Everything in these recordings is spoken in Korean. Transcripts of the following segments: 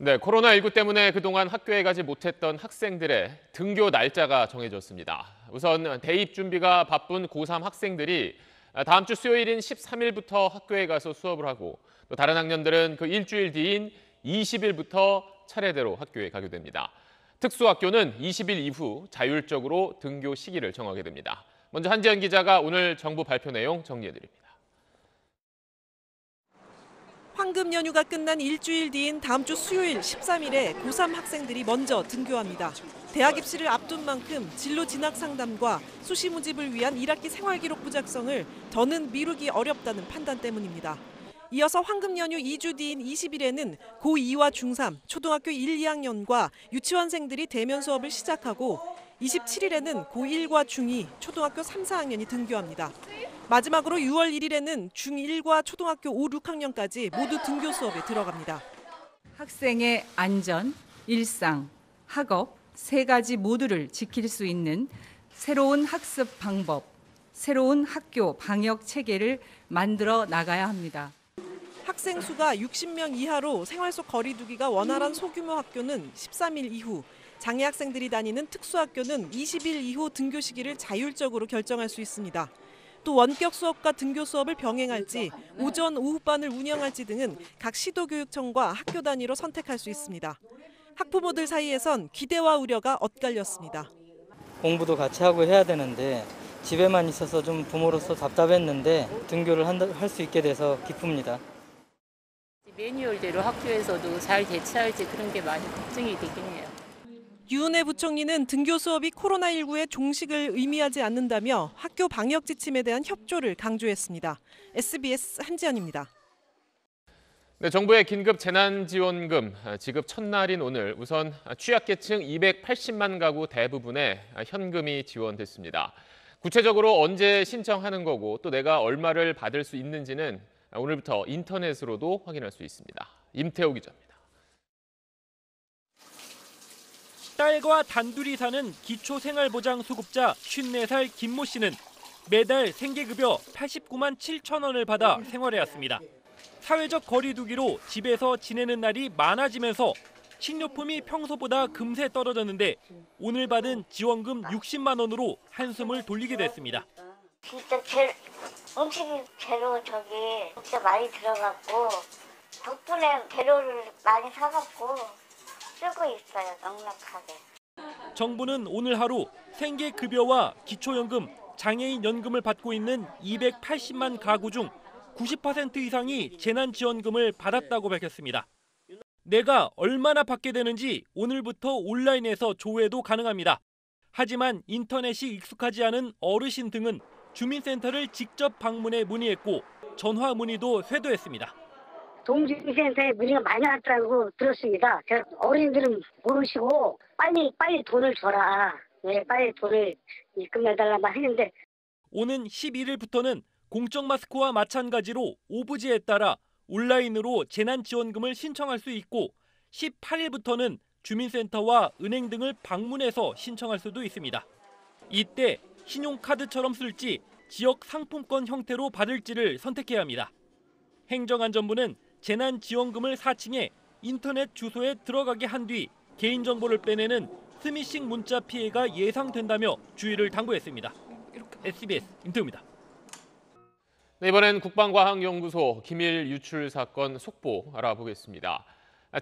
네, 코로나19 때문에 그동안 학교에 가지 못했던 학생들의 등교 날짜가 정해졌습니다. 우선 대입 준비가 바쁜 고3 학생들이 다음 주 수요일인 13일부터 학교에 가서 수업을 하고 또 다른 학년들은 그 일주일 뒤인 20일부터 차례대로 학교에 가게 됩니다. 특수학교는 20일 이후 자율적으로 등교 시기를 정하게 됩니다. 먼저 한지연 기자가 오늘 정부 발표 내용 정리해드립니다. 황금 연휴가 끝난 일주일 뒤인 다음 주 수요일 13일에 고3 학생들이 먼저 등교합니다. 대학 입시를 앞둔 만큼 진로 진학 상담과 수시 모집을 위한 1학기 생활기록부 작성을 더는 미루기 어렵다는 판단 때문입니다. 이어서 황금 연휴 2주 뒤인 20일에는 고2와 중3, 초등학교 1, 2학년과 유치원생들이 대면 수업을 시작하고 27일에는 고1과 중2, 초등학교 3, 4학년이 등교합니다. 마지막으로 6월 1일에는 중1과 초등학교 5, 6학년까지 모두 등교 수업에 들어갑니다. 학생의 안전, 일상, 학업 세 가지 모두를 지킬 수 있는 새로운 학습 방법, 새로운 학교 방역 체계를 만들어 나가야 합니다. 학생 수가 60명 이하로 생활 속 거리 두기가 원활한 소규모 학교는 13일 이후, 장애 학생들이 다니는 특수학교는 20일 이후 등교 시기를 자율적으로 결정할 수 있습니다. 또 원격 수업과 등교 수업을 병행할지, 오전, 오후반을 운영할지 등은 각 시도교육청과 학교 단위로 선택할 수 있습니다. 학부모들 사이에선 기대와 우려가 엇갈렸습니다. 공부도 같이 하고 해야 되는데 집에만 있어서 좀 부모로서 답답했는데 등교를 할 수 있게 돼서 기쁩니다. 매뉴얼대로 학교에서도 잘 대처할지 그런 게 많이 걱정이 되긴 해요. 유은혜 부총리는 등교 수업이 코로나19의 종식을 의미하지 않는다며 학교 방역 지침에 대한 협조를 강조했습니다. SBS 한지연입니다. 네, 정부의 긴급 재난지원금 지급 첫날인 오늘 우선 취약계층 280만 가구 대부분에 현금이 지원됐습니다. 구체적으로 언제 신청하는 거고 또 내가 얼마를 받을 수 있는지는 오늘부터 인터넷으로도 확인할 수 있습니다. 임태호 기자입니다. 딸과 단둘이 사는 기초생활보장수급자 54살 김모 씨는 매달 생계급여 89만 7천 원을 받아 생활해왔습니다. 사회적 거리 두기로 집에서 지내는 날이 많아지면서 식료품이 평소보다 금세 떨어졌는데 오늘 받은 지원금 60만 원으로 한숨을 돌리게 됐습니다. 진짜 음식이 재료 진짜 많이 들어갔고 덕분에 재료를 많이 사갖고 쓰고 있어요, 넉넉하게. 정부는 오늘 하루 생계급여와 기초연금, 장애인연금을 받고 있는 280만 가구 중 90% 이상이 재난지원금을 받았다고 밝혔습니다. 내가 얼마나 받게 되는지 오늘부터 온라인에서 조회도 가능합니다. 하지만 인터넷이 익숙하지 않은 어르신 등은 주민센터를 직접 방문해 문의했고 전화 문의도 쇄도했습니다. 동주민센터에 문의가 많이 왔다고 들었습니다. 어린이들은 모르시고 빨리 돈을 줘라. 네, 빨리 돈을 입금해달라고 했는데 오는 11일부터는 공적 마스크와 마찬가지로 오부지에 따라 온라인으로 재난지원금을 신청할 수 있고 18일부터는 주민센터와 은행 등을 방문해서 신청할 수도 있습니다. 이때 신용카드처럼 쓸지 지역 상품권 형태로 받을지를 선택해야 합니다. 행정안전부는 재난지원금을 사칭해 인터넷 주소에 들어가게 한 뒤 개인정보를 빼내는 스미싱 문자 피해가 예상된다며 주의를 당부했습니다. SBS 임태우입니다. 네, 이번엔 국방과학연구소 기밀 유출 사건 속보 알아보겠습니다.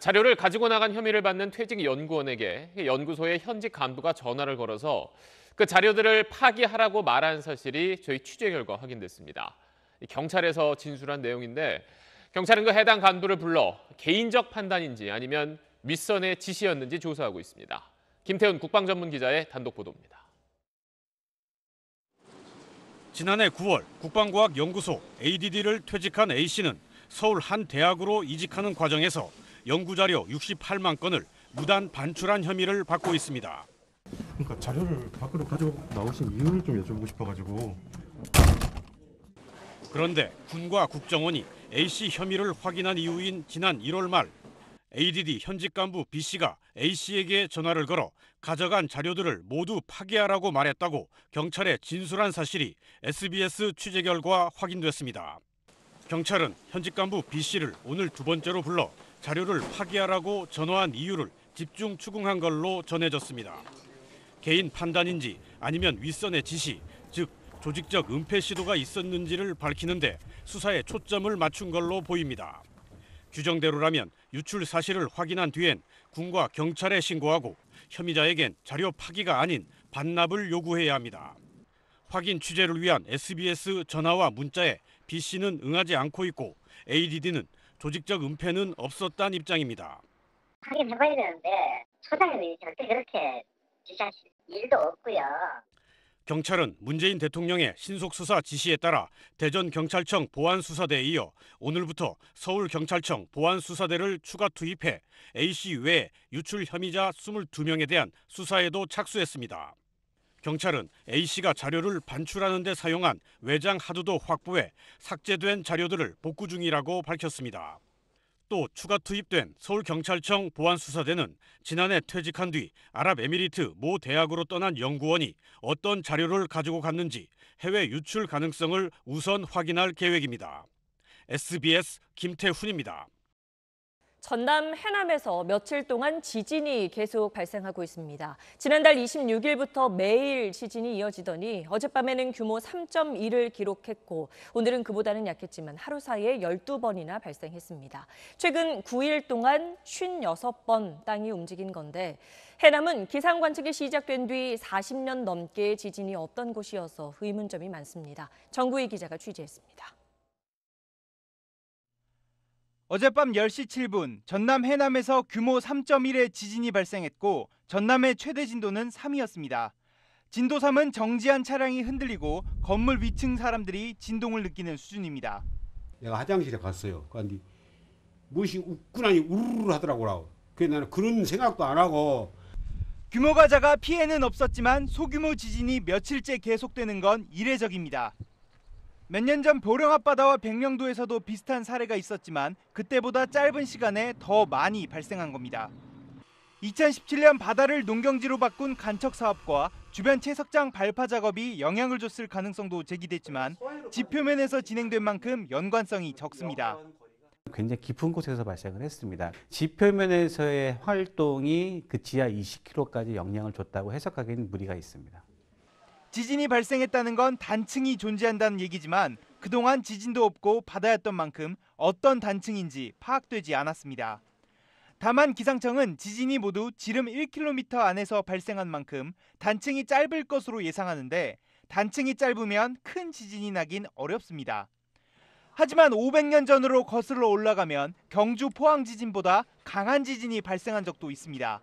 자료를 가지고 나간 혐의를 받는 퇴직 연구원에게 연구소의 현직 간부가 전화를 걸어서 그 자료들을 파기하라고 말한 사실이 저희 취재 결과 확인됐습니다. 경찰에서 진술한 내용인데 경찰은 그 해당 간부를 불러 개인적 판단인지 아니면 윗선의 지시였는지 조사하고 있습니다. 김태훈 국방전문기자의 단독 보도입니다. 지난해 9월 국방과학연구소 ADD를 퇴직한 A씨는 서울 한 대학으로 이직하는 과정에서 연구자료 68만 건을 무단 반출한 혐의를 받고 있습니다. 그러니까 자료를 밖으로 가지고 나오신 이유를 좀 여쭤보고 싶어가지고. 그런데 군과 국정원이 A씨 혐의를 확인한 이후인 지난 1월 말 ADD 현직 간부 B씨가 A씨에게 전화를 걸어 가져간 자료들을 모두 파기하라고 말했다고 경찰에 진술한 사실이 SBS 취재 결과 확인됐습니다. 경찰은 현직 간부 B씨를 오늘 두 번째로 불러 자료를 파기하라고 전화한 이유를 집중 추궁한 걸로 전해졌습니다. 개인 판단인지 아니면 윗선의 지시, 즉 조직적 은폐 시도가 있었는지를 밝히는데 수사에 초점을 맞춘 걸로 보입니다. 규정대로라면 유출 사실을 확인한 뒤엔 군과 경찰에 신고하고 혐의자에겐 자료 파기가 아닌 반납을 요구해야 합니다. 확인 취재를 위한 SBS 전화와 문자에 B씨는 응하지 않고 있고 ADD는 조직적 은폐는 없었다는 입장입니다. 확인해봐야 되는데 소장님이 절대 그렇게 지시하실 일도 없고요. 경찰은 문재인 대통령의 신속수사 지시에 따라 대전경찰청 보안수사대에 이어 오늘부터 서울경찰청 보안수사대를 추가 투입해 A씨 외에 유출 혐의자 22명에 대한 수사에도 착수했습니다. 경찰은 A씨가 자료를 반출하는 데 사용한 외장 하드도 확보해 삭제된 자료들을 복구 중이라고 밝혔습니다. 또 추가 투입된 서울경찰청 보안수사대는 지난해 퇴직한 뒤 아랍에미리트 모 대학으로 떠난 연구원이 어떤 자료를 가지고 갔는지 해외 유출 가능성을 우선 확인할 계획입니다. SBS 김태훈입니다. 전남 해남에서 며칠 동안 지진이 계속 발생하고 있습니다. 지난달 26일부터 매일 지진이 이어지더니 어젯밤에는 규모 3.1을 기록했고 오늘은 그보다는 약했지만 하루 사이에 12번이나 발생했습니다. 최근 9일 동안 56번 땅이 움직인 건데 해남은 기상 관측이 시작된 뒤 40년 넘게 지진이 없던 곳이어서 의문점이 많습니다. 정구희 기자가 취재했습니다. 어젯밤 10시 7분 전남 해남에서 규모 3.1의 지진이 발생했고 전남의 최대 진도는 3이었습니다. 진도 3은 정지한 차량이 흔들리고 건물 위층 사람들이 진동을 느끼는 수준입니다. 내가 화장실에 갔어요. 그런데 무엇이 웃구나니 우르르 하더라고요. 그래서 나는 그런 생각도 안 하고. 규모가 작아 피해는 없었지만 소규모 지진이 며칠째 계속되는 건 이례적입니다. 몇 년 전 보령 앞바다와 백령도에서도 비슷한 사례가 있었지만 그때보다 짧은 시간에 더 많이 발생한 겁니다. 2017년 바다를 농경지로 바꾼 간척 사업과 주변 채석장 발파 작업이 영향을 줬을 가능성도 제기됐지만 지표면에서 진행된 만큼 연관성이 적습니다. 굉장히 깊은 곳에서 발생을 했습니다. 지표면에서의 활동이 그 지하 20km까지 영향을 줬다고 해석하기에는 무리가 있습니다. 지진이 발생했다는 건 단층이 존재한다는 얘기지만 그동안 지진도 없고 바다였던 만큼 어떤 단층인지 파악되지 않았습니다. 다만 기상청은 지진이 모두 지름 1km 안에서 발생한 만큼 단층이 짧을 것으로 예상하는데 단층이 짧으면 큰 지진이 나긴 어렵습니다. 하지만 500년 전으로 거슬러 올라가면 경주 포항 지진보다 강한 지진이 발생한 적도 있습니다.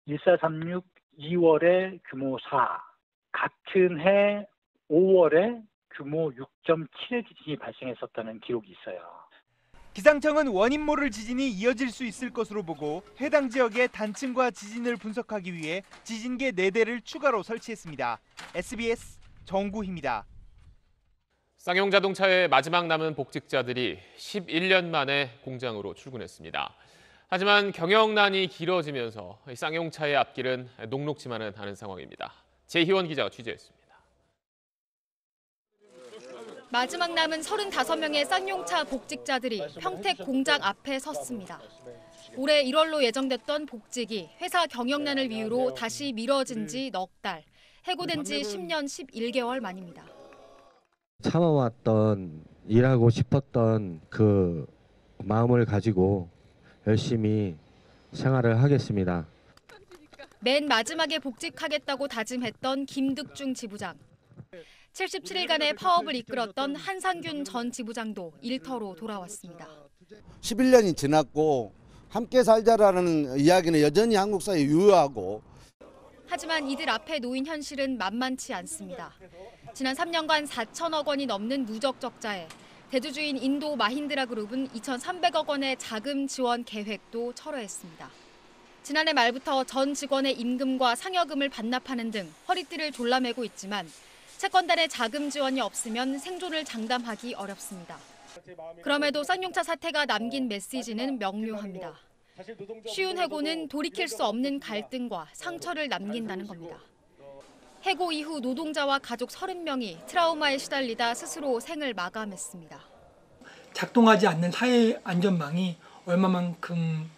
1436 2월에 규모 4. 같은 해 5월에 규모 6.7의 지진이 발생했었다는 기록이 있어요. 기상청은 원인 모를 지진이 이어질 수 있을 것으로 보고 해당 지역의 단층과 지진을 분석하기 위해 지진계 4대를 추가로 설치했습니다. SBS 정구희입니다. 쌍용자동차의 마지막 남은 복직자들이 11년 만에 공장으로 출근했습니다. 하지만 경영난이 길어지면서 쌍용차의 앞길은 녹록지만은 않은 상황입니다. 재희원 기자가 취재했습니다. 마지막 남은 35명의 쌍용차 복직자들이 평택 공장 앞에 섰습니다. 올해 1월로 예정됐던 복직이 회사 경영난을 이유로 다시 미뤄진 지 넉 달, 해고된 지 10년 11개월 만입니다. 참아왔던, 일하고 싶었던 그 마음을 가지고 열심히 생활을 하겠습니다. 맨 마지막에 복직하겠다고 다짐했던 김득중 지부장. 77일간의 파업을 이끌었던 한상균 전 지부장도 일터로 돌아왔습니다. 11년이 지났고 함께 살자라는 이야기는 여전히 한국 사회에 유효하고. 하지만 이들 앞에 놓인 현실은 만만치 않습니다. 지난 3년간 4천억 원이 넘는 누적 적자에 대주주인 인도 마힌드라 그룹은 2,300억 원의 자금 지원 계획도 철회했습니다. 지난해 말부터 전 직원의 임금과 상여금을 반납하는 등 허리띠를 졸라매고 있지만 채권단의 자금 지원이 없으면 생존을 장담하기 어렵습니다. 그럼에도 쌍용차 사태가 남긴 메시지는 명료합니다. 쉬운 해고는 돌이킬 수 없는 갈등과 상처를 남긴다는 겁니다. 해고 이후 노동자와 가족 30명이 트라우마에 시달리다 스스로 생을 마감했습니다. 작동하지 않는 사회 안전망이 얼마만큼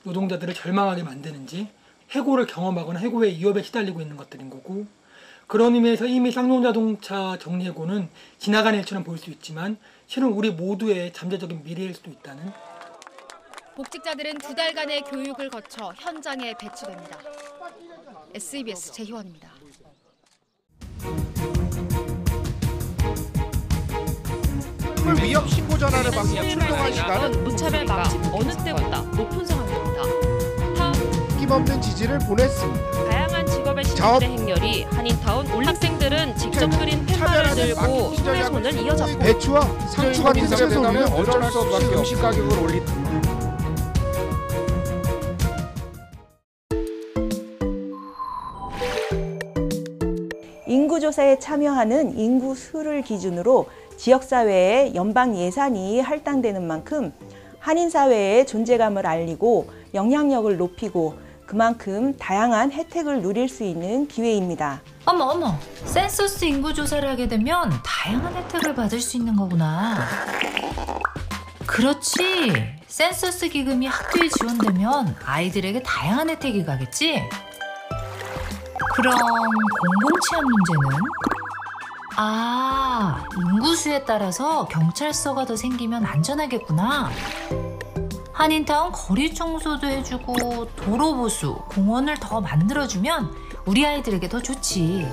노동자들을 절망하게 만드는지 해고를 경험하거나 해고의 위협에 시달리고 있는 것들인 거고, 그런 의미에서 이미 쌍용자동차 정리해고는 지나간 일처럼 보일 수 있지만 실은 우리 모두의 잠재적인 미래일 수도 있다는. 복직자들은 2달간의 교육을 거쳐 현장에 배치됩니다. SBS 재희원입니다. 위협 신고 전화를 받고 출동한 시간은 무차별 방침 어느 때보다 높은 상황입니다. 힘없는 지지를 보냈습니다. 다양한 직업의 신분들의 행렬이 한인타운 학생들은 직접 그린 팻말을 들고 손에 손을 이어잡고 배추와 상추 같은 채소는 어쩔 수 없이 음식 가격을 올립니다. 인구조사에 참여하는 인구 수를 기준으로 지역사회에 연방 예산이 할당되는 만큼 한인사회의 존재감을 알리고 영향력을 높이고 그만큼 다양한 혜택을 누릴 수 있는 기회입니다. 어머, 센서스 인구조사를 하게 되면 다양한 혜택을 받을 수 있는 거구나. 그렇지, 센서스 기금이 학교에 지원되면 아이들에게 다양한 혜택이 가겠지? 그럼 공공치안 문제는? 인구수에 따라서 경찰서가 더 생기면 안전하겠구나. 한인타운 거리 청소도 해주고 도로 보수, 공원을 더 만들어주면 우리 아이들에게 더 좋지.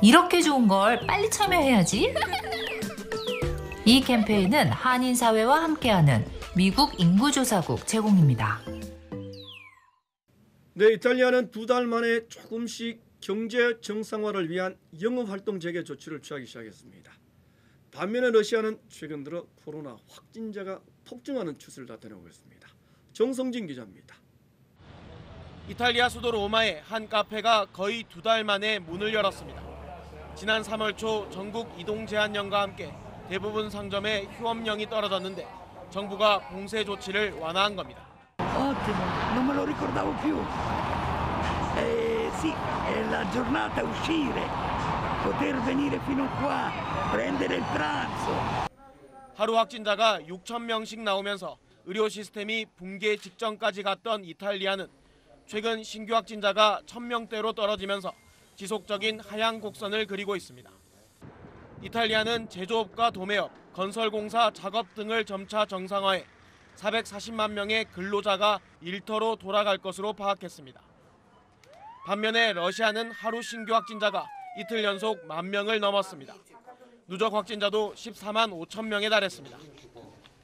이렇게 좋은 걸 빨리 참여해야지. 이 캠페인은 한인사회와 함께하는 미국 인구조사국 제공입니다. 네, 이탈리아는 2달 만에 조금씩 경제 정상화를 위한 영업활동 재개 조치를 취하기 시작했습니다. 반면에 러시아는 최근 들어 코로나 확진자가 폭증하는 추세를 나타내고 있습니다. 정성진 기자입니다. 이탈리아 수도 로마의 한 카페가 거의 2달 만에 문을 열었습니다. 지난 3월 초 전국 이동 제한령과 함께 대부분 상점에 휴업령이 떨어졌는데 정부가 봉쇄 조치를 완화한 겁니다. Ottimo, non me lo ricordavo più. Sì, è la giornata uscire, poter venire fino qua, prendere il pranzo. 하루 확진자가 6천 명씩 나오면서 의료 시스템이 붕괴 직전까지 갔던 이탈리아는 최근 신규 확진자가 1,000명대로 떨어지면서 지속적인 하향 곡선을 그리고 있습니다. 이탈리아는 제조업과 도매업, 건설공사 작업 등을 점차 정상화해 440만 명의 근로자가 일터로 돌아갈 것으로 파악했습니다. 반면에 러시아는 하루 신규 확진자가 이틀 연속 10,000명을 넘었습니다. 누적 확진자도 14만 5천 명에 달했습니다.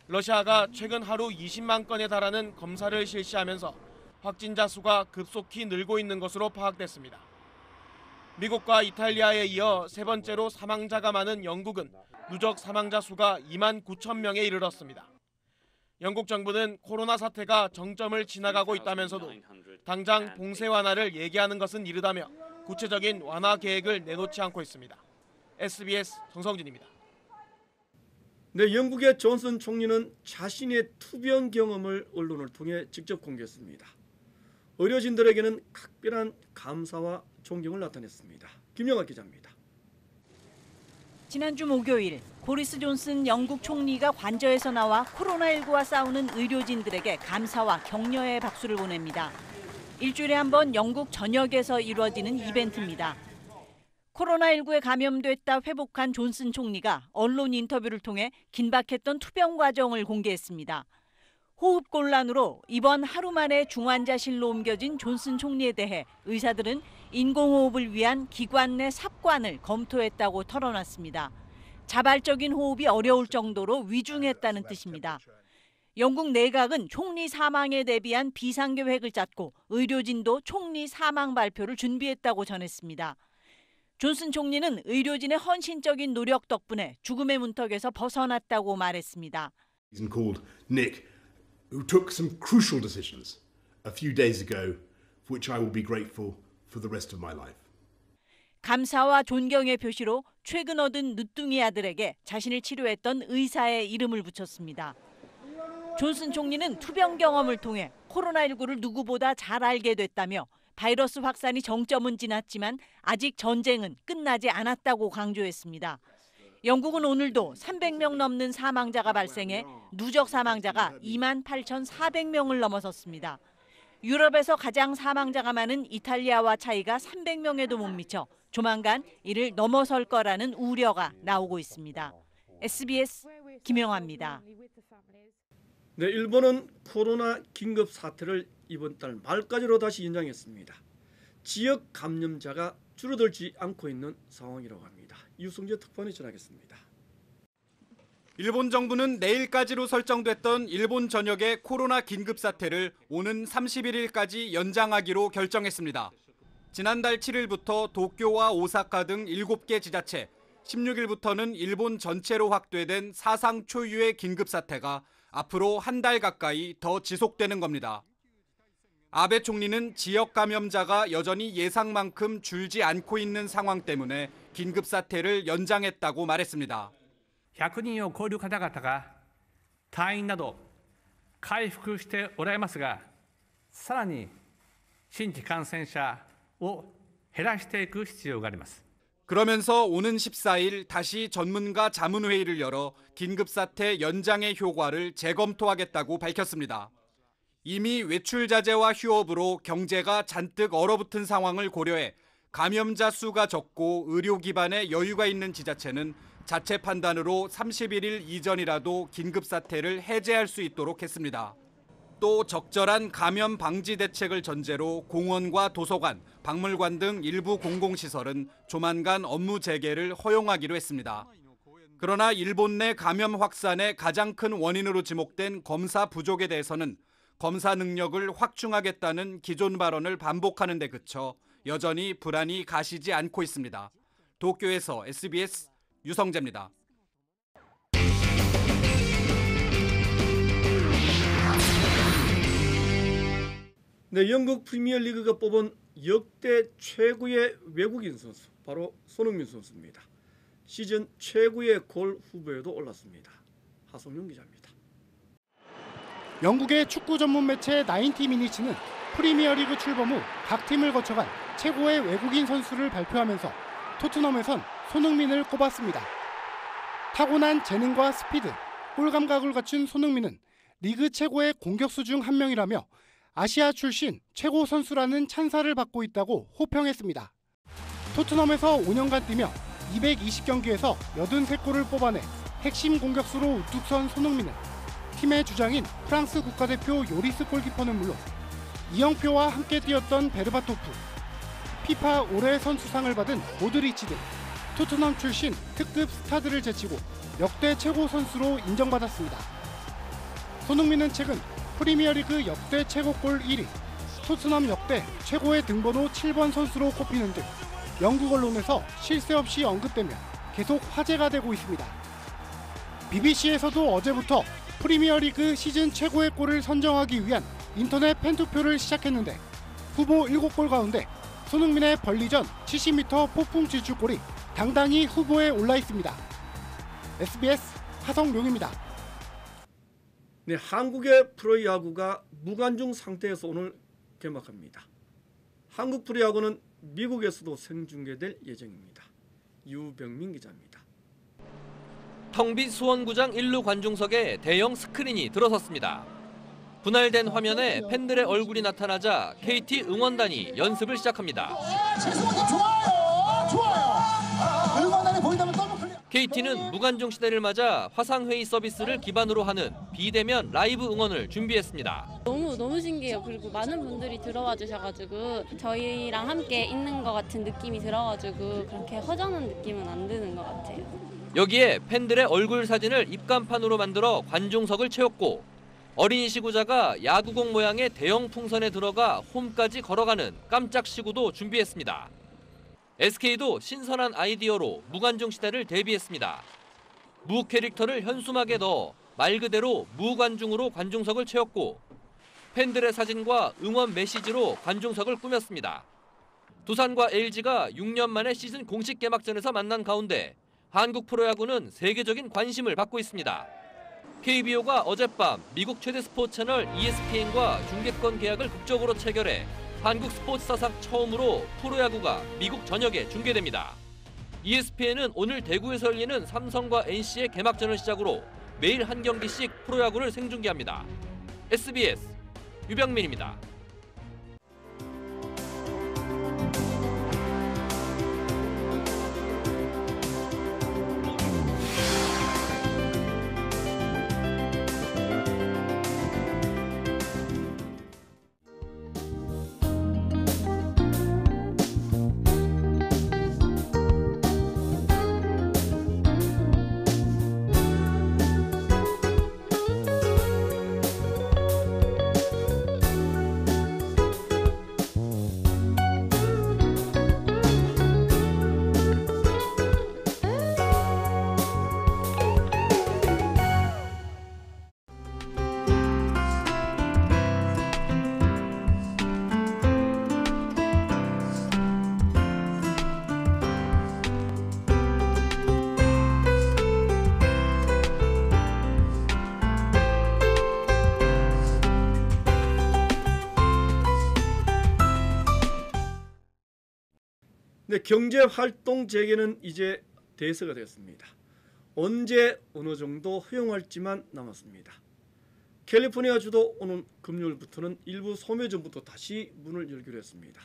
러시아가 최근 하루 20만 건에 달하는 검사를 실시하면서 확진자 수가 급속히 늘고 있는 것으로 파악됐습니다. 미국과 이탈리아에 이어 세 번째로 사망자가 많은 영국은 누적 사망자 수가 2만 9천 명에 이르렀습니다. 영국 정부는 코로나 사태가 정점을 지나가고 있다면서도 당장 봉쇄 완화를 얘기하는 것은 이르다며 구체적인 완화 계획을 내놓지 않고 있습니다. SBS 정성진입니다. 네, 영국의 존슨 총리는 자신의 투병 경험을 언론을 통해 직접 공개했습니다. 의료진들에게는 각별한 감사와 존경을 나타냈습니다. 김영학 기자입니다. 지난주 목요일 보리스 존슨 영국 총리가 관저에서 나와 코로나19와 싸우는 의료진들에게 감사와 격려의 박수를 보냅니다. 일주일에 한 번 영국 전역에서 이루어지는 이벤트입니다. 코로나19에 감염됐다 회복한 존슨 총리가 언론 인터뷰를 통해 긴박했던 투병 과정을 공개했습니다. 호흡곤란으로 이번 하루 만에 중환자실로 옮겨진 존슨 총리에 대해 의사들은 인공호흡을 위한 기관 내 삽관을 검토했다고 털어놨습니다. 자발적인 호흡이 어려울 정도로 위중했다는 뜻입니다. 영국 내각은 총리 사망에 대비한 비상계획을 짰고 의료진도 총리 사망 발표를 준비했다고 전했습니다. 존슨 총리는 의료진의 헌신적인 노력 덕분에 죽음의 문턱에서 벗어났다고 말했습니다. He's called Nick, who took some crucial decisions a few days ago, for which I will be grateful for the rest of my life. 감사와 존경의 표시로 최근 얻은 늦둥이 아들에게 자신을 치료했던 의사의 이름을 붙였습니다. 존슨 총리는 투병 경험을 통해 코로나19를 누구보다 잘 알게 됐다며 바이러스 확산이 정점은 지났지만 아직 전쟁은 끝나지 않았다고 강조했습니다. 영국은 오늘도 300명 넘는 사망자가 발생해 누적 사망자가 28,400명을 넘어섰습니다. 유럽에서 가장 사망자가 많은 이탈리아와 차이가 300명에도 못 미쳐 조만간 이를 넘어설 거라는 우려가 나오고 있습니다. SBS 김영아입니다. 네, 일본은 코로나 긴급 사태를 이번 달 말까지로 다시 연장했습니다. 지역 감염자가 줄어들지 않고 있는 상황이라고 합니다. 유승재 특파원이 전하겠습니다. 일본 정부는 내일까지로 설정됐던 일본 전역의 코로나 긴급 사태를 오는 31일까지 연장하기로 결정했습니다. 지난달 7일부터 도쿄와 오사카 등 7개 지자체, 16일부터는 일본 전체로 확대된 사상 초유의 긴급 사태가 앞으로 한 달 가까이 더 지속되는 겁니다. 아베 총리는 지역 감염자가 여전히 예상만큼 줄지 않고 있는 상황 때문에 긴급 사태를 연장했다고 말했습니다. 100人を超える方々が退院など回復しておられますが、さらに新規感染者を減らしていく必要があります。 그러면서 오는 14일 다시 전문가 자문회의를 열어 긴급사태 연장의 효과를 재검토하겠다고 밝혔습니다. 이미 외출 자제와 휴업으로 경제가 잔뜩 얼어붙은 상황을 고려해 감염자 수가 적고 의료 기반에 여유가 있는 지자체는 자체 판단으로 31일 이전이라도 긴급사태를 해제할 수 있도록 했습니다. 또 적절한 감염 방지 대책을 전제로 공원과 도서관, 박물관 등 일부 공공시설은 조만간 업무 재개를 허용하기로 했습니다. 그러나 일본 내 감염 확산의 가장 큰 원인으로 지목된 검사 부족에 대해서는 검사 능력을 확충하겠다는 기존 발언을 반복하는 데 그쳐 여전히 불안이 가시지 않고 있습니다. 도쿄에서 SBS 유성재입니다. 네, 영국 프리미어리그가 뽑은 역대 최고의 외국인 선수, 바로 손흥민 선수입니다. 시즌 최고의 골 후보에도 올랐습니다. 하성룡 기자입니다. 영국의 축구 전문 매체 90미니츠는 프리미어리그 출범 후 각 팀을 거쳐간 최고의 외국인 선수를 발표하면서 토트넘에선 손흥민을 꼽았습니다. 타고난 재능과 스피드, 골 감각을 갖춘 손흥민은 리그 최고의 공격수 중 한 명이라며 아시아 출신 최고 선수라는 찬사를 받고 있다고 호평했습니다. 토트넘에서 5년간 뛰며 220경기에서 83골을 뽑아내 핵심 공격수로 우뚝 선 손흥민은 팀의 주장인 프랑스 국가대표 요리스 골키퍼는 물론 이영표와 함께 뛰었던 베르바토프, 피파 올해 선수상을 받은 모드리치 등 토트넘 출신 특급 스타들을 제치고 역대 최고 선수로 인정받았습니다. 손흥민은 최근 프리미어리그 역대 최고골 1위, 토트넘 역대 최고의 등번호 7번 선수로 꼽히는 등 영국 언론에서 쉴 새 없이 언급되며 계속 화제가 되고 있습니다. BBC에서도 어제부터 프리미어리그 시즌 최고의 골을 선정하기 위한 인터넷 팬투표를 시작했는데 후보 7골 가운데 손흥민의 벌리전 70m 폭풍 질주골이 당당히 후보에 올라 있습니다. SBS 하성룡입니다. 네, 한국의 프로야구가 무관중 상태에서 오늘 개막합니다. 한국 프로야구는 미국에서도 생중계될 예정입니다. 유병민 기자입니다. 텅 빈 수원구장 1루 관중석에 대형 스크린이 들어섰습니다. 분할된 화면에 팬들의 얼굴이 나타나자 KT 응원단이 연습을 시작합니다. KT는 무관중 시대를 맞아 화상회의 서비스를 기반으로 하는 비대면 라이브 응원을 준비했습니다. 너무 신기해요. 그리고 많은 분들이 들어와 주셔가지고 저희랑 함께 있는 것 같은 느낌이 들어가지고 그렇게 허전한 느낌은 안 드는 것 같아요. 여기에 팬들의 얼굴 사진을 입간판으로 만들어 관중석을 채웠고 어린이 시구자가 야구공 모양의 대형 풍선에 들어가 홈까지 걸어가는 깜짝 시구도 준비했습니다. SK도 신선한 아이디어로 무관중 시대를 대비했습니다. 무 캐릭터를 현수막에 넣어 말 그대로 무관중으로 관중석을 채웠고 팬들의 사진과 응원 메시지로 관중석을 꾸몄습니다. 두산과 LG가 6년 만에 시즌 공식 개막전에서 만난 가운데 한국 프로야구는 세계적인 관심을 받고 있습니다. KBO가 어젯밤 미국 최대 스포츠 채널 ESPN과 중계권 계약을 극적으로 체결해 한국 스포츠 사상 처음으로 프로야구가 미국 전역에 중계됩니다. ESPN은 오늘 대구에서 열리는 삼성과 NC의 개막전을 시작으로 매일 한 경기씩 프로야구를 생중계합니다. SBS 유병민입니다. 네, 경제 활동 재개는 이제 대세가 됐습니다. 언제 어느 정도 허용할지만 남았습니다. 캘리포니아주도 오는 금요일부터는 일부 소매점부터 다시 문을 열기로 했습니다.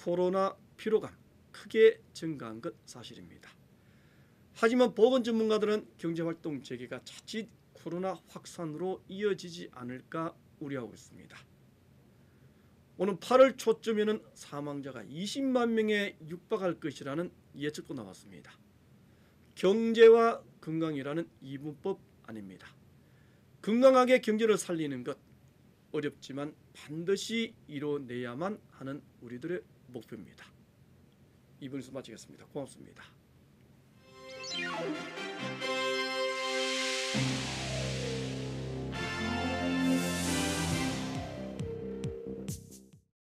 코로나 피로감 크게 증가한 것 사실입니다. 하지만 보건 전문가들은 경제활동 재개가 자칫 코로나 확산으로 이어지지 않을까 우려하고 있습니다. 오는 8월 초쯤에는 사망자가 20만 명에 육박할 것이라는 예측도 나왔습니다. 경제와 건강이라는 이분법 아닙니다. 건강하게 경제를 살리는 것 어렵지만 반드시 이뤄내야만 하는 우리들의 목표입니다. 이번 주 마치겠습니다. 고맙습니다.